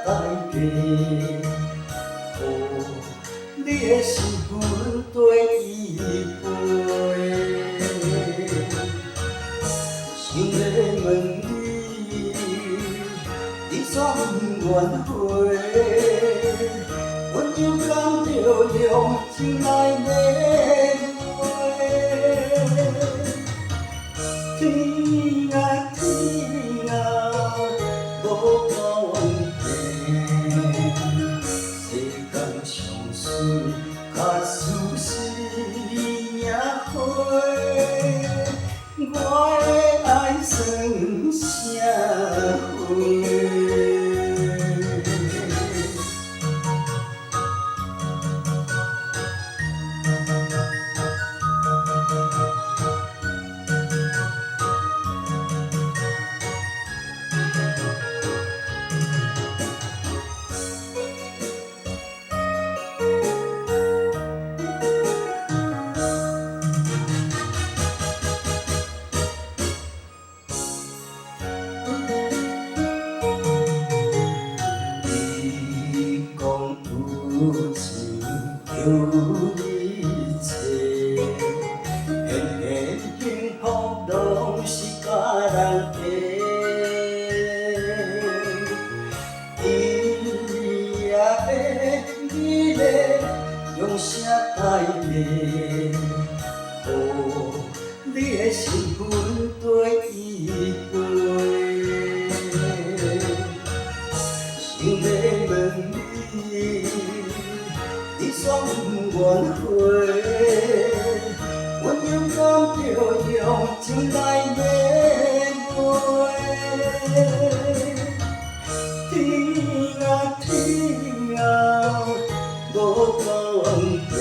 改变。哦，你的心阮对依陪，想要问你，你怎愿回？阮又感着用情来面天啊天啊，无够远，世间上水较输是命花，我的爱算啥货？有情有义切，偏偏幸福拢是甲人计。伊也会美丽，用啥代替？哦，你的心阮对伊陪，想要问你。你怎愿回？阮又感着用情来面对。天啊天啊，无够平，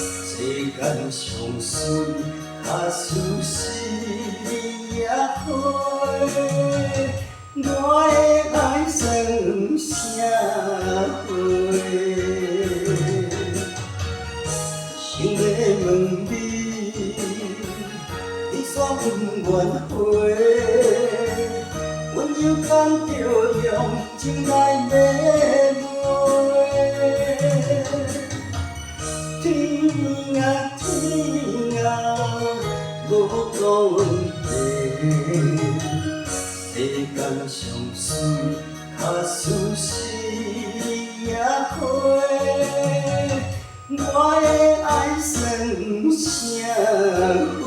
世间上水较输是命花。我的爱算啥货？想要问你，你怎愿回？阮又感着用情来面天啊天啊，无够平，世间上水较输是命花。我的爱算啥货？